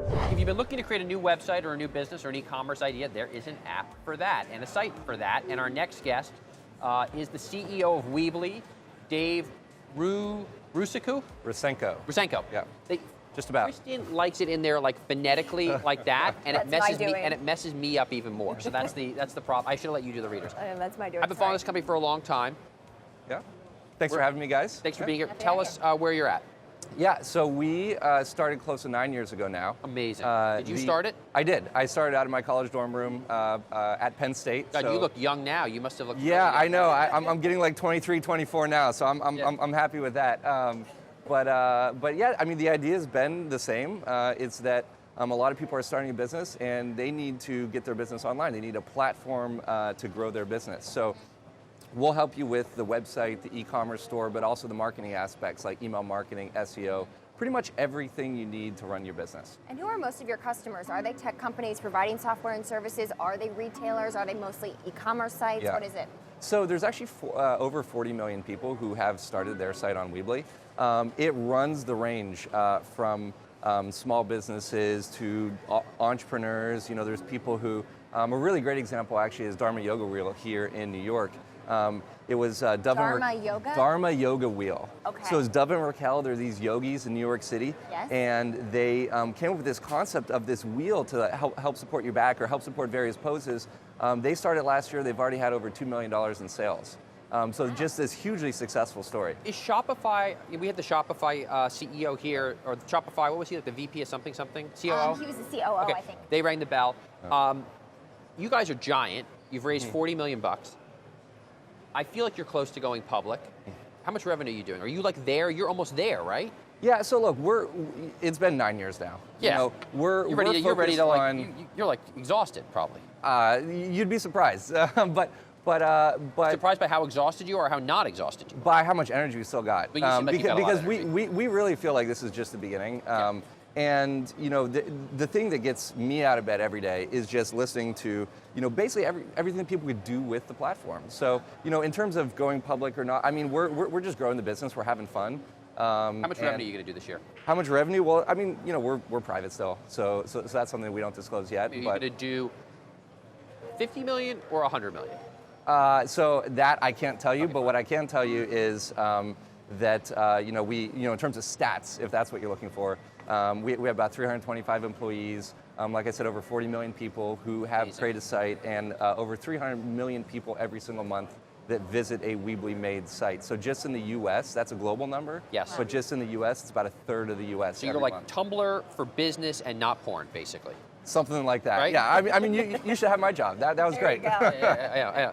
If you've been looking to create a new website or a new business or an e-commerce idea, there is an app for that and a site for that. And our next guest is the CEO of Weebly, Dave Rusenko? Rusenko. Yeah. Just about. Kristen likes it in there like phonetically like that, and it messes me up even more. So that's the problem. I should have let you do the readers. That's my doing. I've been following this company for a long time. Yeah. Thanks for having me, guys. Thanks for being here. Tell us where you're at. Yeah, so we started close to 9 years ago now. Amazing. Did you start it? I did. I started out of my college dorm room at Penn State. God, you look young now. You must have looked. Yeah, really young. I know. I'm getting like 23, 24 now, so I'm happy with that. But yeah, I mean, the idea has been the same. It's that a lot of people are starting a business and they need to get their business online. They need a platform to grow their business. So we'll help you with the website, the e-commerce store, but also the marketing aspects like email marketing, SEO, pretty much everything you need to run your business. And who are most of your customers? Are they tech companies providing software and services? Are they retailers? Are they mostly e-commerce sites? Yeah. What is it? So there's actually over 40 million people who have started their site on Weebly. It runs the range from small businesses to entrepreneurs. You know, there's people who, a really great example actually is Dharma Yoga Wheel here in New York. It was Dharma Yoga? Dharma Yoga Wheel. Okay. So it's Dove and Raquel, they're these yogis in New York City. Yes. And they came up with this concept of this wheel to help support your back or help support various poses. They started last year, they've already had over $2 million in sales. So just this hugely successful story. Is Shopify, we had the Shopify CEO here, or Shopify, what was he, like the VP of something? COO? He was the COO, okay. I think. They rang the bell. You guys are giant. You've raised 40 million bucks. I feel like you're close to going public. How much revenue are you doing? Are you like there? You're almost there, right? Yeah, so look, it's been 9 years now. Yeah. You know, we're you're ready to like, on, you're like exhausted probably. You'd be surprised, but Surprised by how exhausted you are or how not exhausted you are? by how much energy we still got. But you seem like you got a lot because of energy. we really feel like this is just the beginning. And you know, the thing that gets me out of bed every day is just listening to, you know, basically everything that people could do with the platform. So, you know, in terms of going public or not, I mean, we're just growing the business. We're having fun. How much revenue are you going to do this year? How much revenue? Well, I mean, you know, we're private still, so that's something we don't disclose yet. Are you going to do 50 million or 100 million? So that I can't tell you, okay, but what I can tell you is that you know, in terms of stats, if that's what you're looking for, we have about 325 employees. Like I said, over 40 million people who have created a site, and over 300 million people every single month that visit a Weebly made site. So just in the US, that's a global number. Yes. But just in the US, it's about a third of the US. So you're like Tumblr for business and not porn, basically. Something like that. Right? Yeah. I mean, you should have my job. That was great. Yeah.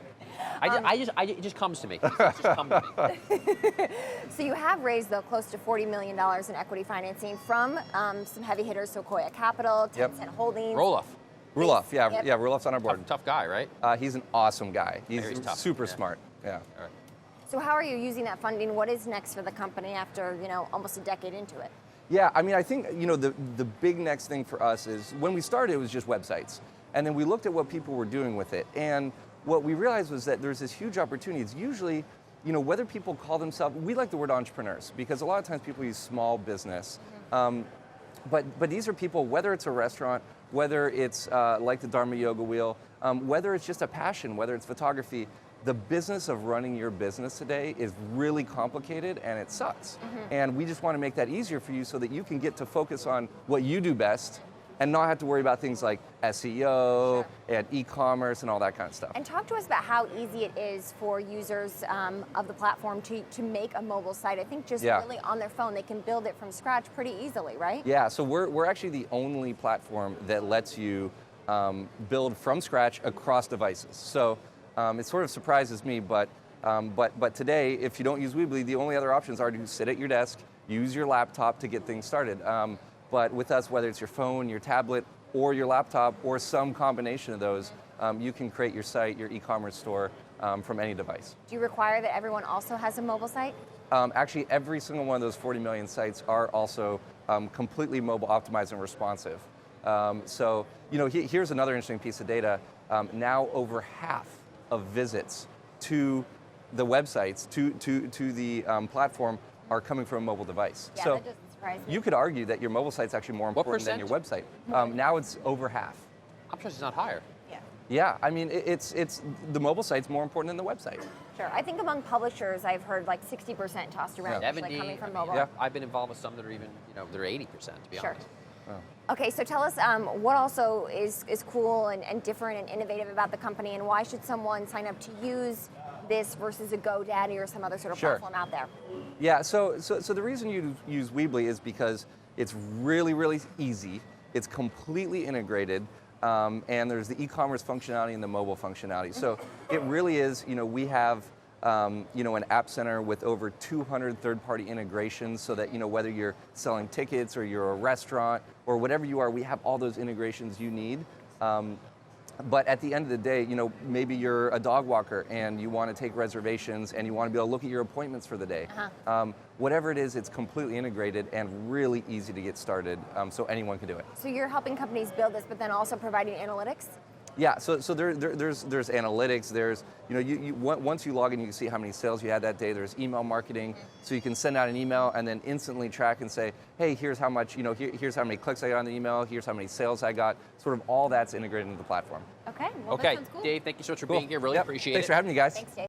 It just comes to me. It just comes to me. So you have raised, though, close to $40 million in equity financing from some heavy hitters, Sequoia Capital, Tencent Holdings. Roelof, yeah, Roelof's on our board. Tough guy, right? He's an awesome guy. He's super yeah. smart. Yeah. All right. So how are you using that funding? What is next for the company after, you know, almost a decade into it? Yeah, I mean, I think, you know, the big next thing for us is when we started, it was just websites, and then we looked at what people were doing with it, and what we realized was that there's this huge opportunity. It's usually, you know, whether people call themselves, we like the word entrepreneurs because a lot of times people use small business, but these are people, whether it's a restaurant, whether it's like the Dharma Yoga Wheel, whether it's just a passion, whether it's photography, the business of running your business today is really complicated and it sucks. And we just want to make that easier for you so that you can get to focus on what you do best and not have to worry about things like SEO and e-commerce and all that kind of stuff. And talk to us about how easy it is for users of the platform to make a mobile site. I think just really on their phone, they can build it from scratch pretty easily, right? Yeah, so we're actually the only platform that lets you build from scratch across devices. So it sort of surprises me, but today, if you don't use Weebly, the only other options are to sit at your desk, use your laptop to get things started. But with us, whether it's your phone, your tablet, or your laptop, or some combination of those, you can create your site, your e-commerce store from any device. Do you require that everyone also has a mobile site? Actually, every single one of those 40 million sites are also completely mobile optimized and responsive. So, you know, here's another interesting piece of data. Now over half of visits to the websites, to the platform, are coming from a mobile device. Yeah, so, that doesn't surprise you could argue that your mobile site's actually more important than your website. Now it's over half. I'm sure it's not higher. Yeah, I mean, it's the mobile site's more important than the website. Sure. I think among publishers, I've heard like 60% tossed around, like coming from mobile. Yeah, I've been involved with some that are even, they're 80%, to be honest. Okay, so tell us what also is cool and different and innovative about the company, and why should someone sign up to use this versus a GoDaddy or some other sort of platform out there? Yeah, so the reason you use Weebly is because it's really, really easy. It's completely integrated. And there's the e-commerce functionality and the mobile functionality. So it really is, we have, an app center with over 200 third-party integrations so that, whether you're selling tickets or you're a restaurant or whatever you are, we have all those integrations you need. But at the end of the day, maybe you're a dog walker and you want to take reservations and you want to be able to look at your appointments for the day. Whatever it is, it's completely integrated and really easy to get started, so anyone can do it. So you're helping companies build this, but then also providing analytics? Yeah, so there's analytics. There's once you log in, you can see how many sales you had that day. There's email marketing, so you can send out an email and then instantly track and say, hey, here's how much here's how many clicks I got on the email. Here's how many sales I got. Sort of all that's integrated into the platform. Okay. Well, that sounds cool. Dave, thank you so much for being here. Really appreciate it. Thanks for having me, guys. Thanks, Dave.